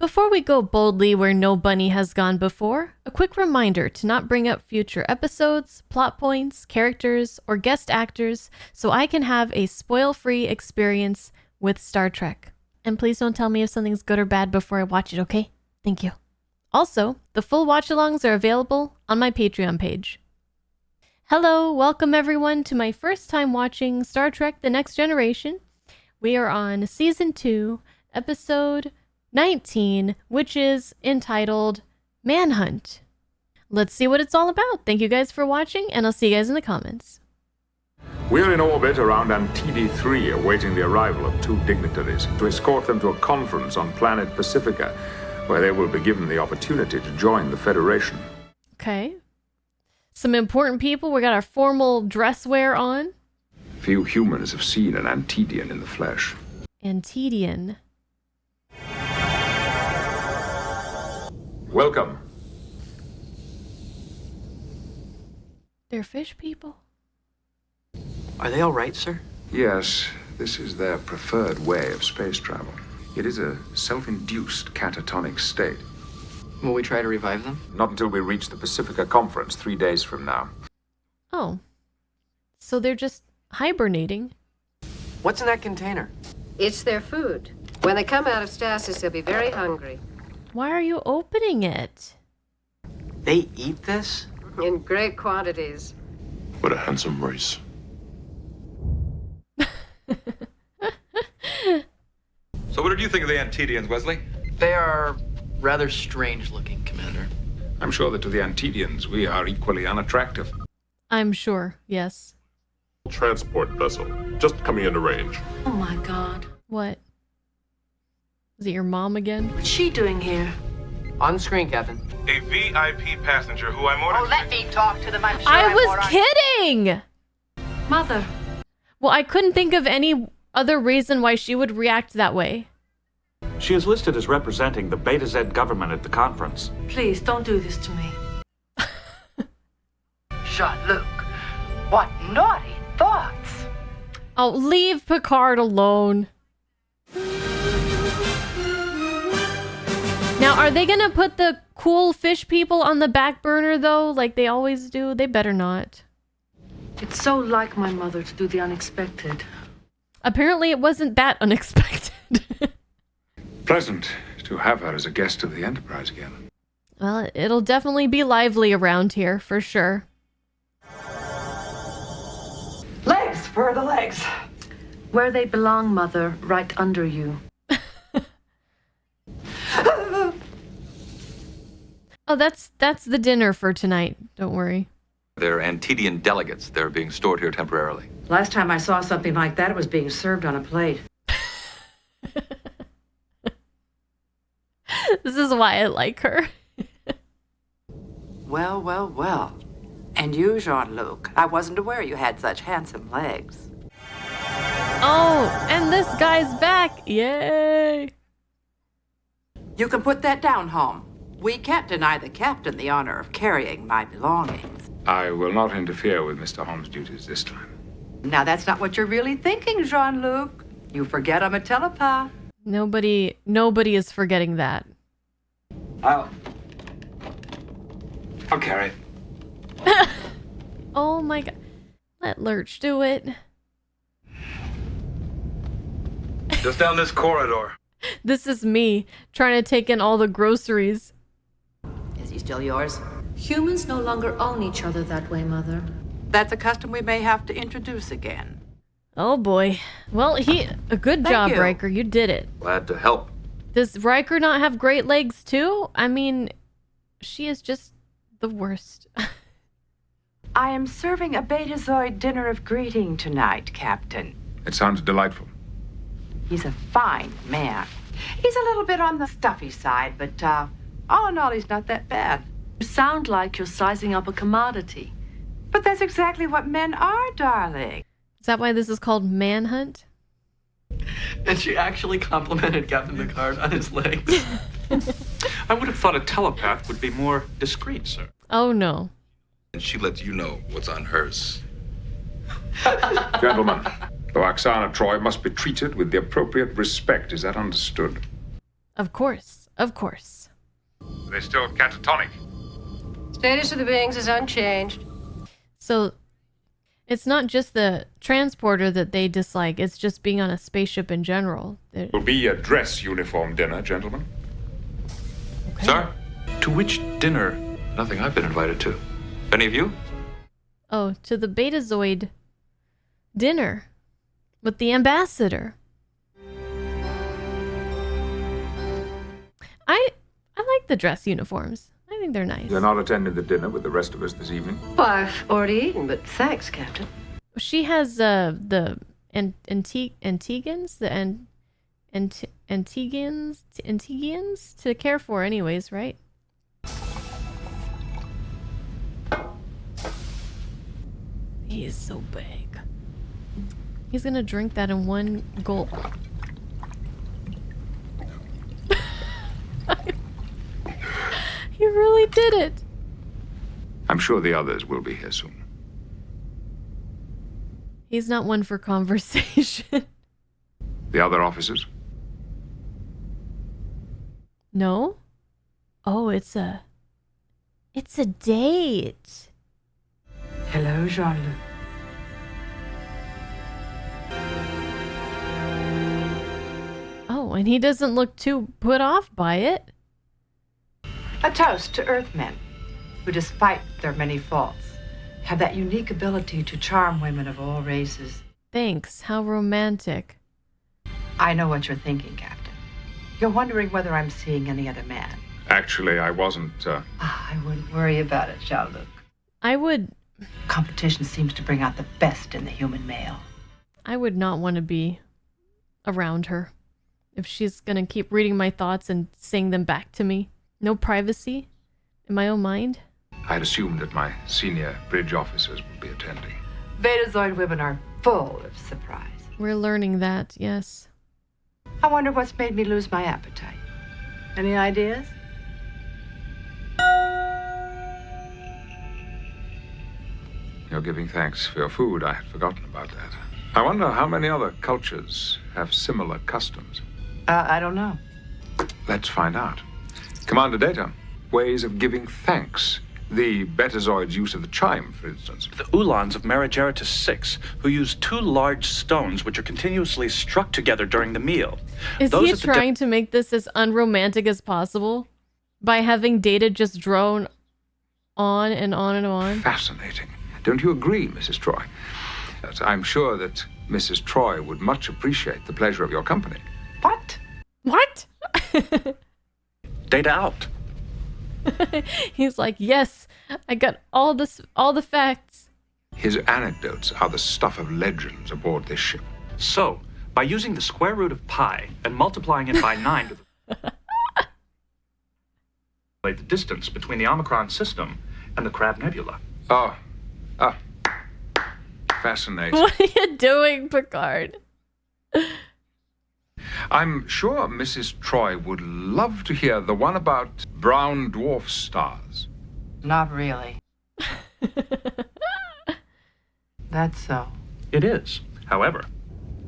Before we go boldly where no bunny has gone before, a quick reminder to not bring up future episodes, plot points, characters, or guest actors so I can have a spoil-free experience with Star Trek. And please don't tell me if something's good or bad before I watch it, okay? Thank you. Also, the full watch-alongs are available on my Patreon page. Hello, welcome everyone to my first time watching Star Trek The Next Generation. We are on Season 2, Episode 19, which is entitled Manhunt. Let's see what it's all about. Thank you guys for watching, and I'll see you guys in the comments. We're in orbit around Antidi-3, awaiting the arrival of two dignitaries to escort them to a conference on planet Pacifica, where they will be given the opportunity to join the Federation. Okay. Some important people. We got our formal dress wear on. Few humans have seen an Antidian in the flesh. Antidian. Welcome. They're fish people. Are they all right, sir? Yes, this is their preferred way of space travel. It is a self-induced catatonic state. Will we try to revive them? Not until we reach the Pacifica conference 3 days from now. Oh. So they're just hibernating. What's in that container? It's their food. When they come out of stasis, they'll be very hungry. Why are you opening it? They eat this? In great quantities. What a handsome race. So what did you think of the Antedians, Wesley? They are rather strange looking, Commander. I'm sure that to the Antidians, we are equally unattractive. I'm sure, yes. Transport vessel, just coming into range. Oh my God. What? Is it your mom again? What's she doing here? On screen, Captain. A VIP passenger who I'm ordering. Oh, let me talk to them. I'm sure I I'm was more on- kidding! Mother. Well, I couldn't think of any other reason why she would react that way. She is listed as representing the Beta Z government at the conference. Please, don't do this to me. Jean-Luc, what naughty thoughts. Oh, leave Picard alone. Now, are they gonna put the cool fish people on the back burner, though, like they always do? They better not. It's so like my mother to do the unexpected. Apparently, it wasn't that unexpected. Pleasant to have her as a guest of the Enterprise again. Well, it'll definitely be lively around here, for sure. Legs, for the legs. Where they belong, Mother, right under you. Oh, that's the dinner for tonight. Don't worry. They're Antedian delegates. They're being stored here temporarily. Last time I saw something like that, it was being served on a plate. This is why I like her. Well, well, well. And you, Jean-Luc, I wasn't aware you had such handsome legs. Oh, and this guy's back. Yay. You can put that down, Home. We can't deny the captain the honor of carrying my belongings. I will not interfere with Mr. Holmes' duties this time. Now, that's not what you're really thinking, Jean-Luc. You forget I'm a telepath. Nobody is forgetting that. I'll carry it. Oh my god. Let Lurch do it. Just down this corridor. This is me trying to take in all the groceries. Is he still yours? Humans no longer own each other that way, Mother. That's a custom we may have to introduce again. Oh boy. Well, a good job, you. Riker. You did it. Glad to help. Does Riker not have great legs too? I mean, she is just the worst. I am serving a Betazoid dinner of greeting tonight, Captain. It sounds delightful. He's a fine man. He's a little bit on the stuffy side, but all in all, he's not that bad. You sound like you're sizing up a commodity. But that's exactly what men are, darling. Is that why this is called Manhunt? And she actually complimented Captain Picard on his legs. I would have thought a telepath would be more discreet, sir. Oh no. And she lets you know what's on hers. Gentlemen, the Oksana Troy must be treated with the appropriate respect. Is that understood? Of course. Of course. They're still catatonic. Status of the beings is unchanged. So it's not just the transporter that they dislike, it's just being on a spaceship in general. It will be a dress uniform dinner, gentlemen. Okay. Sir? To which dinner? Nothing I've been invited to. Any of you? Oh, to the Betazoid dinner with the ambassador. I like the dress uniforms. I think they're nice. You're not attending the dinner with the rest of us this evening? Well, I've already eaten, but thanks, Captain. She has the Antigans, the Antigans to care for anyways, right? He is so big. He's gonna drink that in one gulp. He really did it. I'm sure the others will be here soon. He's not one for conversation. The other officers? No? Oh, it's a date. Hello, Jean-Luc. Oh, and he doesn't look too put off by it. A toast to Earthmen, who, despite their many faults, have that unique ability to charm women of all races. Thanks. How romantic. I know what you're thinking, Captain. You're wondering whether I'm seeing any other man. Actually, I wasn't, I wouldn't worry about it, Jean-Luc. I would Competition seems to bring out the best in the human male. not want to be around her if she's gonna keep reading my thoughts and saying them back to me. No privacy in my own mind. I'd assumed that my senior bridge officers would be attending. Betazoid women are full of surprise. We're learning that, yes. I wonder what's made me lose my appetite. Any ideas? You're giving thanks for your food. I had forgotten about that. I wonder how many other cultures have similar customs. I don't know. Let's find out. Commander Data, ways of giving thanks. The Betazoid's use of the chime, for instance. The Ulans of Marigeratus 6, who use 2 large stones which are continuously struck together during the meal. Is Those he at the trying to make this as unromantic as possible? By having Data just drone on and on and on? Fascinating. Don't you agree, Mrs. Troy? I'm sure that Mrs. Troy would much appreciate the pleasure of your company. What? What? Data out. He's like, yes, I got all the facts. His anecdotes are the stuff of legends aboard this ship. So, by using the square root of pi and multiplying it by 9 to the distance between the Omicron system and the Crab Nebula. Fascinating. What are you doing, Picard? I'm sure Mrs. Troy would love to hear the one about brown dwarf stars. Not really. That's so. It is. However,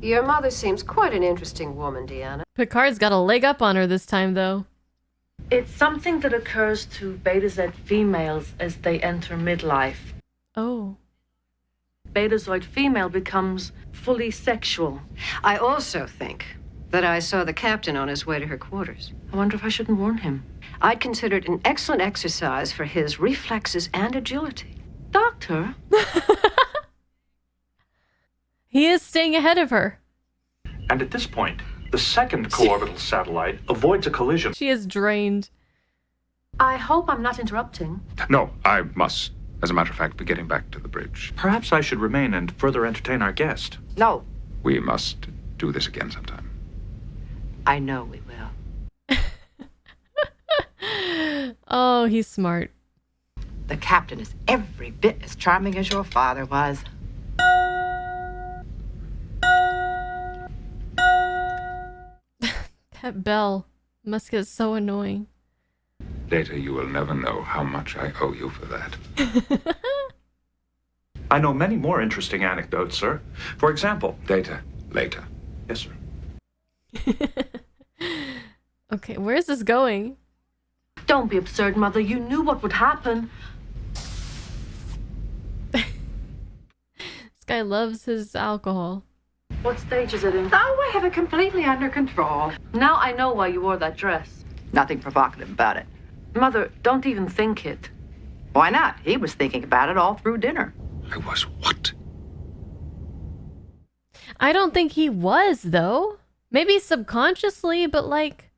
Your mother seems quite an interesting woman, Deanna. Picard's got a leg up on her this time, though. It's something that occurs to Betazoid females as they enter midlife. Oh. Betazoid female becomes fully sexual. I also think that I saw the captain on his way to her quarters. I wonder if I shouldn't warn him. I'd consider it an excellent exercise for his reflexes and agility. Doctor? He is staying ahead of her. and at this point, the second co-orbital satellite avoids a collision. She is drained. I hope I'm not interrupting. No, I must, as a matter of fact, be getting back to the bridge. Perhaps I should remain and further entertain our guest. No, We must do this again sometime. I know we will. Oh, he's smart. The captain is every bit as charming as your father was. That bell must get so annoying. Later, you will never know how much I owe you for that. I know many more interesting anecdotes, sir. For example... Later. Yes, sir. Okay, where is this going? Don't be absurd, Mother. You knew what would happen. This guy loves his alcohol. What stage is it in? Oh, I have it completely under control. Now I know why you wore that dress. Nothing provocative about it. Mother, don't even think it. Why not? He was thinking about it all through dinner. I was what? I don't think he was, though. Maybe subconsciously, but like...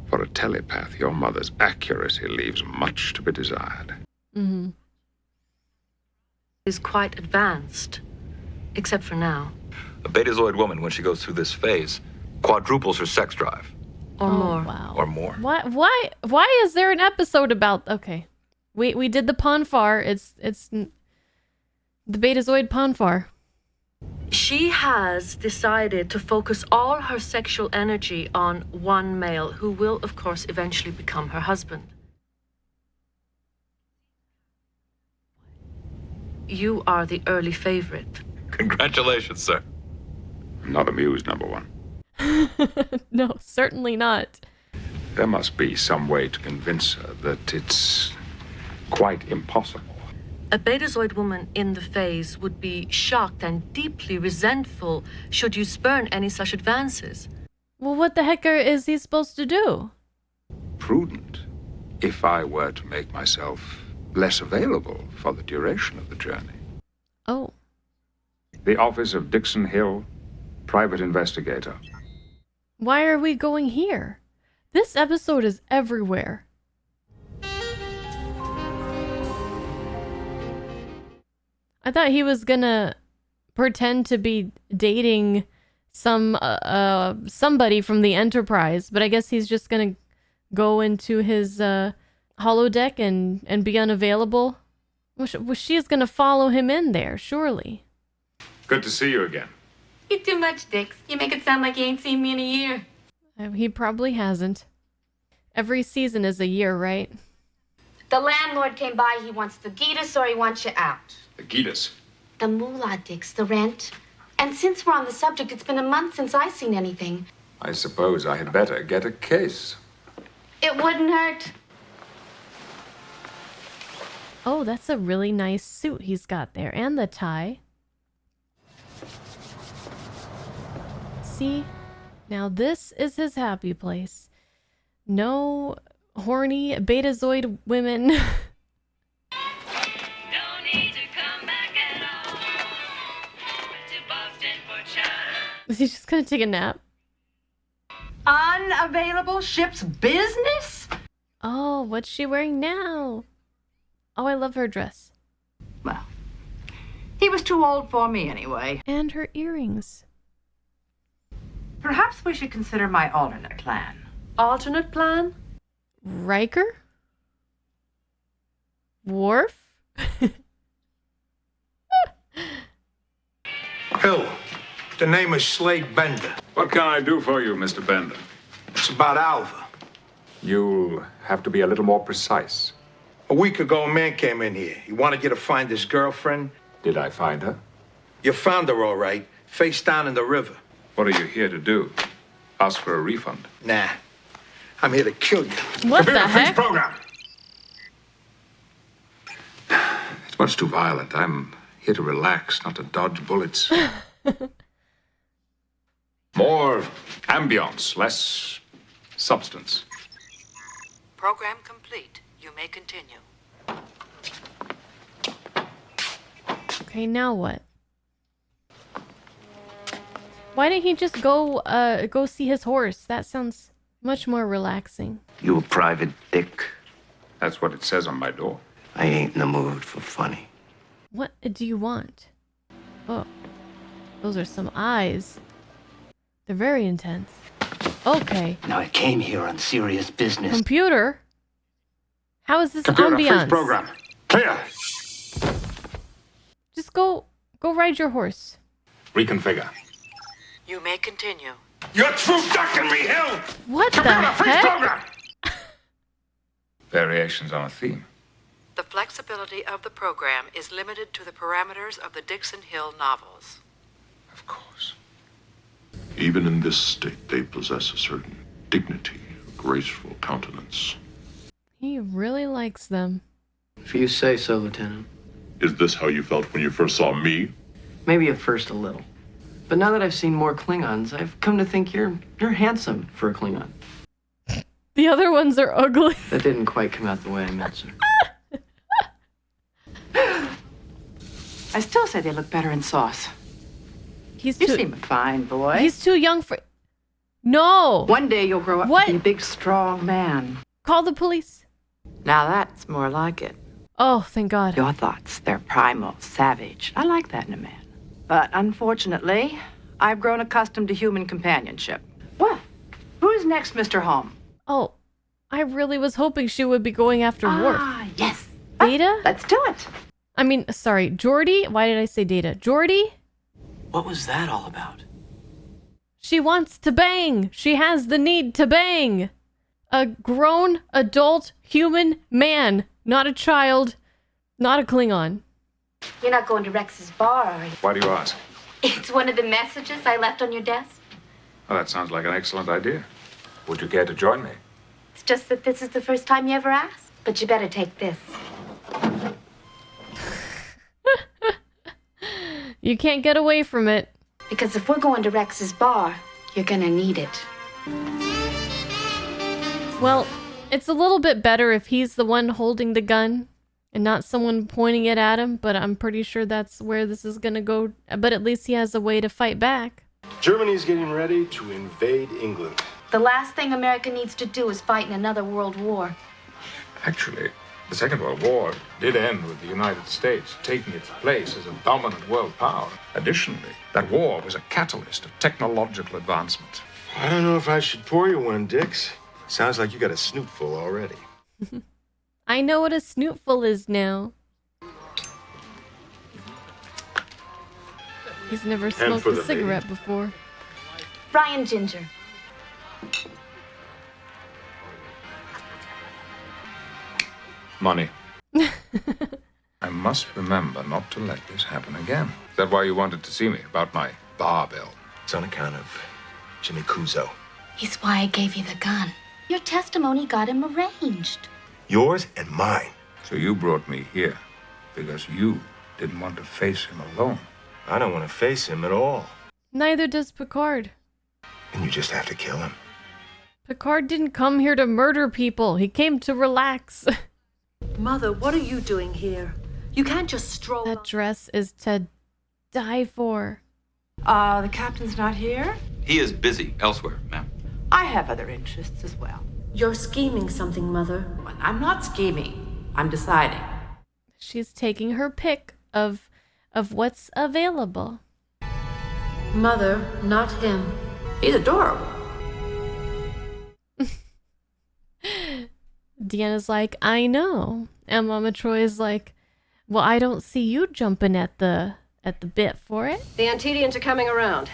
For a telepath, your mother's accuracy leaves much to be desired. Mm-hmm. Is quite advanced. Except for now. A betazoid woman, when she goes through this phase, quadruples her sex drive. Or more. Wow. Or more. Why is there an episode about... Okay. We did the Ponfar. It's the Betazoid Ponfar. She has decided to focus all her sexual energy on one male who will, of course, eventually become her husband. You are the early favorite. Congratulations, sir. I'm not amused, number one. No, certainly not. There must be some way to convince her that it's quite impossible. A Betazoid woman in the phase would be shocked and deeply resentful should you spurn any such advances. Well, what the heck is he supposed to do? Prudent, if I were to make myself less available for the duration of the journey. Oh. The office of Dixon Hill, private investigator. Why are we going here? This episode is everywhere. I thought he was gonna pretend to be dating somebody from the Enterprise, but I guess he's just gonna go into his holodeck and be unavailable. Well, she's gonna follow him in there, surely. Good to see you again. You too much, Dix. You make it sound like you ain't seen me in a year. He probably hasn't. Every season is a year, right? The landlord came by. He wants to get us or he wants you out. The Gitas. The moolah, Dix, the rent. And since we're on the subject, it's been a month since I've seen anything. I suppose I had better get a case. It wouldn't hurt. Oh, that's a really nice suit he's got there. And the tie. See? Now this is his happy place. No horny Betazoid women. No need to come back at all. To Boston for China. Is he just gonna take a nap? Unavailable ship's business? Oh, what's she wearing now? Oh, I love her dress. Well, he was too old for me anyway. And her earrings. Perhaps we should consider my alternate plan. Alternate plan? Riker? Worf? Hill, the name is Slade Bender. What can I do for you, Mr. Bender? It's about Alva. You'll have to be a little more precise. A week ago, a man came in here. He wanted you to find his girlfriend. Did I find her? You found her all right, face down in the river. What are you here to do? Ask for a refund? Nah, I'm here to kill you. What the heck? Program. It's much too violent. I'm here to relax, not to dodge bullets. More ambience, less substance. Program complete. You may continue. Okay, now what? Why didn't he just go see his horse? That sounds much more relaxing. You a private dick? That's what it says on my door. I ain't in the mood for funny. What do you want? Oh, those are some eyes. They're very intense. Okay. Now I came here on serious business. Computer? How is this Computer, ambiance? freeze program. Clear. Just go ride your horse. Reconfigure. You may continue. You're through ducking me, Hill! What the Computer, freeze heck? program. Variations on a theme. The flexibility of the program is limited to the parameters of the Dixon Hill novels. Of course. Even in this state, they possess a certain dignity, a graceful countenance. He really likes them. If you say so, Lieutenant. Is this how you felt when you first saw me? Maybe at first a little. But now that I've seen more Klingons, I've come to think you're handsome for a Klingon. The other ones are ugly. That didn't quite come out the way I meant, sir. I still say they look better in sauce. You seem a fine boy. He's too young for... No! One day you'll grow up What? to be a big, strong man. Call the police. Now that's more like it. Oh, thank God. Your thoughts, they're primal, savage. I like that in a man. But unfortunately, I've grown accustomed to human companionship. Well, who's next, Mr. Holm? Oh, I really was hoping she would be going after Worf. Ah, yes. Data? Let's do it. I mean, sorry, Geordi? Why did I say Data? Geordi? What was that all about? She wants to bang. She has the need to bang. A grown, adult, human man. Not a child. Not a Klingon. You're not going to Rex's bar, are you? Why do you ask? It's one of the messages I left on your desk. Well, that sounds like an excellent idea. Would you care to join me? It's just that this is the first time you ever asked. But you better take this. You can't get away from it. Because if we're going to Rex's bar, you're gonna need it. Well, it's a little bit better if he's the one holding the gun and not someone pointing it at him, but I'm pretty sure that's where this is gonna go. But at least he has a way to fight back. Germany's getting ready to invade England. The last thing America needs to do is fight in another world war. Actually, the Second World War did end with the United States taking its place as a dominant world power. Additionally, that war was a catalyst of technological advancement. I don't know if I should pour you one, Dix. Sounds like you got a snootful already. I know what a snootful is now. He's never smoked for a the cigarette before. Brian Ginger. Money. I must remember not to let this happen again. Is that why you wanted to see me? About my bar bill? It's on account of Jimmy Kuzo. He's why I gave you the gun. Your testimony got him arranged. Yours and mine. So you brought me here because you didn't want to face him alone. I don't want to face him at all. Neither does Picard. And you just have to kill him. Picard didn't come here to murder people. He came to relax. Mother, what are you doing here? You can't just stroll. That dress is to die for. The captain's not here? He is busy elsewhere, ma'am. I have other interests as well. You're scheming something, Mother. I'm not scheming. I'm deciding. She's taking her pick of what's available. Mother, not him. He's adorable. Deanna's like, I know. And Mama Troy is like, well, I don't see you jumping at the bit for it. The Antedians are coming around.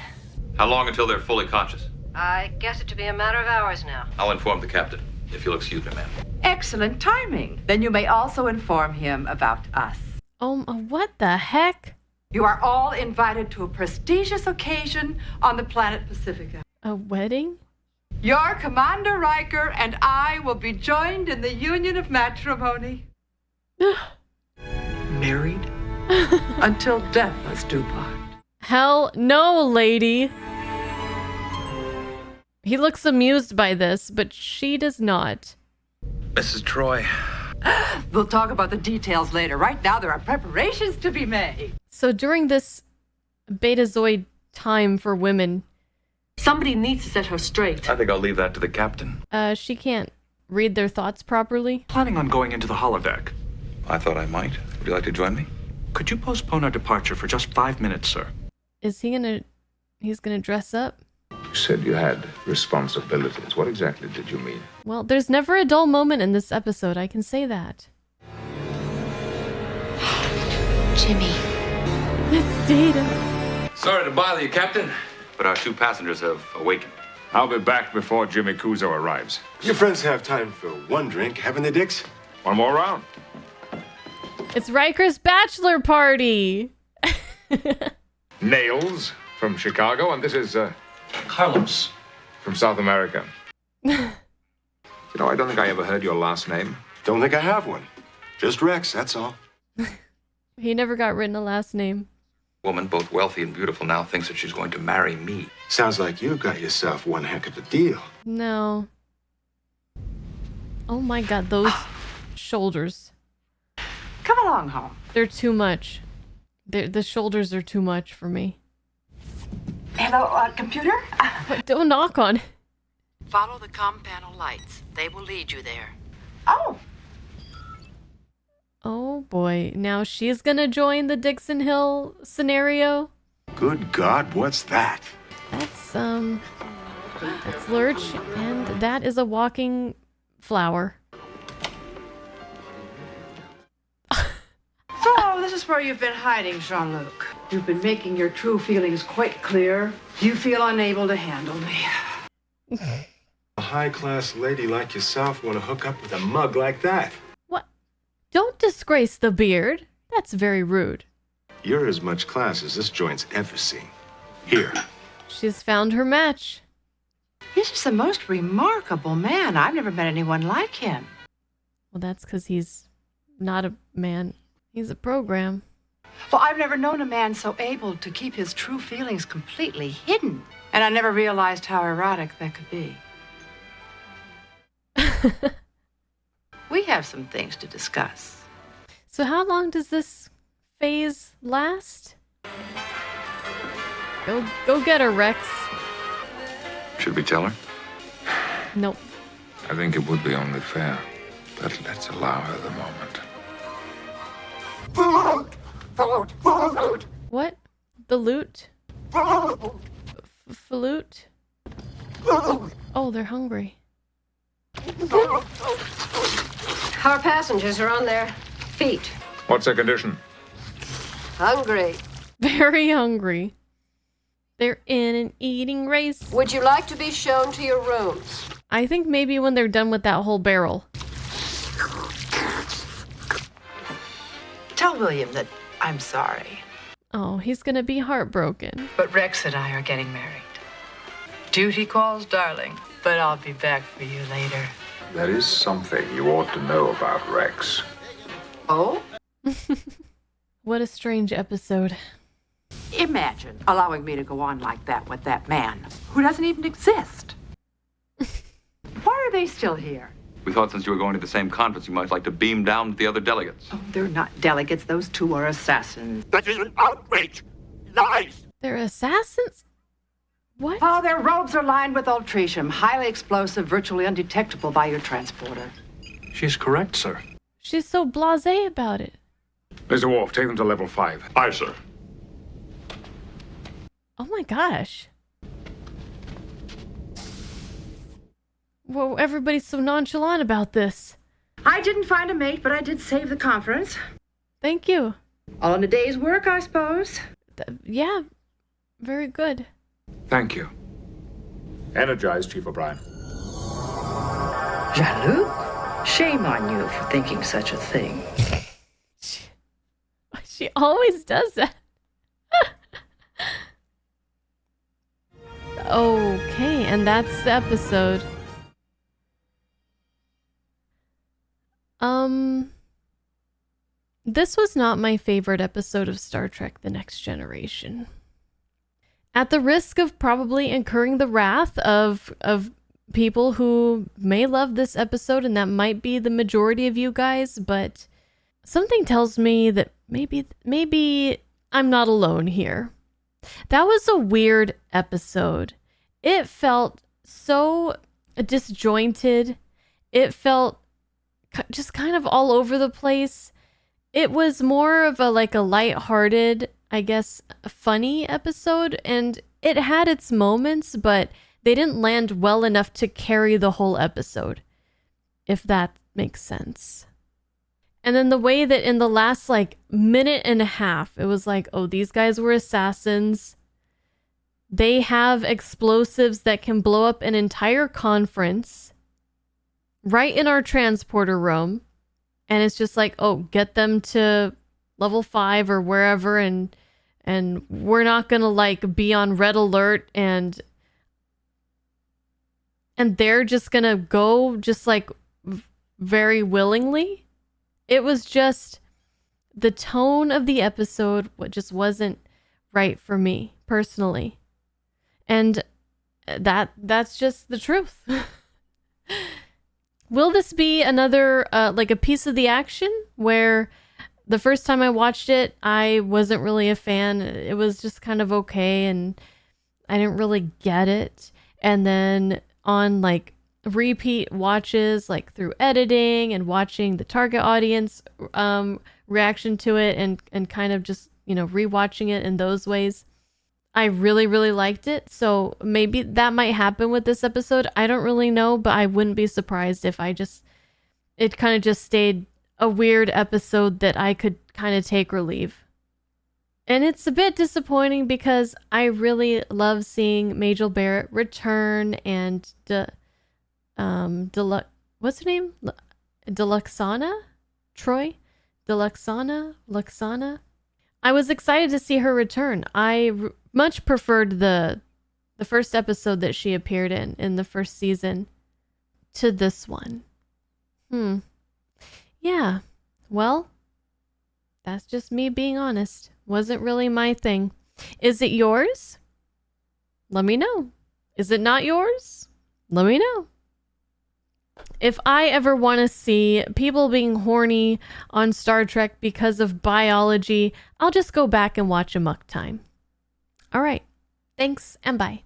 How long until they're fully conscious? I guess it to be a matter of hours now. I'll inform the captain, if you'll excuse me, ma'am. Excellent timing. Then you may also inform him about us. Oh, what the heck? You are all invited to a prestigious occasion on the planet Pacifica. A wedding? Your Commander Riker and I will be joined in the union of matrimony. Married? Until death us do part. Hell no, lady. He looks amused by this, but she does not. Mrs. Troy. We'll talk about the details later. Right now, there are preparations to be made. So during this Betazoid time for women, Somebody needs to set her straight. I think I'll leave that to the captain. she can't read their thoughts properly. Planning on going into the holodeck. I thought I might. Would you like to join me? Could you postpone our departure for just 5 minutes, sir? Is he's gonna dress up? You said you had responsibilities. What exactly did you mean? Well, there's never a dull moment in this episode, I can say that. Jimmy. It's Data. Sorry to bother you, Captain, but our 2 passengers have awakened. I'll be back before Jimmy Kuzo arrives. Your friends have time for one drink, haven't they, Dix? One more round. It's Riker's bachelor party. Nails from Chicago, and this is Carlos. from South America. You know, I don't think I ever heard your last name. Don't think I have one. Just Rex, that's all. He never got written a last name. Woman, both wealthy and beautiful, now thinks that she's going to marry me. Sounds like you got yourself one heck of a deal. No. Oh my god, those shoulders. Come along home. They're too much. The shoulders are too much for me. Hello, computer? Don't knock on. Follow the comm panel lights. They will lead you there. Oh. Oh boy. Now she's gonna join the Dixon Hill scenario. Good God, what's that? That's Lurch, and that is a walking flower. So, this is where you've been hiding, Jean-Luc. You've been making your true feelings quite clear. You feel unable to handle me. A high-class lady like yourself want to hook up with a mug like that? What? Don't disgrace the beard. That's very rude. You're as much class as this joint's ever seen. Here. She's found her match. He's just the most remarkable man. I've never met anyone like him. Well, that's because he's not a man. He's a program. Well, I've never known a man so able to keep his true feelings completely hidden. And I never realized how erotic that could be. We have some things to discuss. So how long does this phase last? Go get her, Rex. Should we tell her? Nope. I think it would be only fair, but let's allow her the moment. What? The loot? Flute? Oh, they're hungry. Our passengers are on their feet. What's their condition? Hungry. Very hungry. They're in an eating race. Would you like to be shown to your rooms? I think maybe when they're done with that whole barrel. Tell William that I'm sorry. Oh, he's gonna be heartbroken. But Rex and I are getting married. Duty calls, darling. But I'll be back for you later. There is something you ought to know about Rex. Oh? What a strange episode. Imagine allowing me to go on like that with that man who doesn't even exist. Why are they still here? We thought since you were going to the same conference, you might like to beam down with the other delegates. Oh, they're not delegates. Those two are assassins. That is an outrage. Lies. They're assassins? What? Oh, their robes are lined with ultratium, highly explosive, virtually undetectable by your transporter. She's correct, sir. She's so blasé about it. Mr. Worf, take them to level 5. Aye, sir. Oh my gosh. Whoa, everybody's so nonchalant about this. I didn't find a mate, but I did save the conference. Thank you. All in a day's work, I suppose. Yeah, very good. Thank you. Energize, Chief O'Brien. Jean-Luc, shame on you for thinking such a thing. She always does that. Okay, and that's the episode. This was not my favorite episode of Star Trek: The Next Generation. At the risk of probably incurring the wrath of people who may love this episode, and that might be the majority of you guys, but something tells me that maybe I'm not alone here. That was a weird episode. It felt so disjointed. It felt just kind of all over the place. It was more of a lighthearted, I guess, funny episode, and it had its moments, but they didn't land well enough to carry the whole episode, if that makes sense. And then the way that in the last minute and a half, it was like, oh, these guys were assassins. They have explosives that can blow up an entire conference right in our transporter room. And it's just like, oh, get them to level 5 or wherever, and we're not gonna be on red alert. And and they're just gonna go just like very willingly. It was just the tone of the episode what just wasn't right for me personally. And that's just the truth. Will this be another like a piece of the action where the first time I watched it, I wasn't really a fan. It was just kind of okay and I didn't really get it. And then on like repeat watches, like through editing and watching the target audience reaction to it and kind of just, rewatching it in those ways, I really, really liked it. So maybe that might happen with this episode. I don't really know, but I wouldn't be surprised if it kind of just stayed a weird episode that I could kind of take or leave. And it's a bit disappointing because I really love seeing Majel Barrett return and what's her name? Deluxana? Troy? Luxana? I was excited to see her return. I much preferred the first episode that she appeared in the first season to this one. Yeah. Well, that's just me being honest. Wasn't really my thing. Is it yours? Let me know. Is it not yours? Let me know. If I ever want to see people being horny on Star Trek because of biology, I'll just go back and watch Amok Time. All right. Thanks and bye.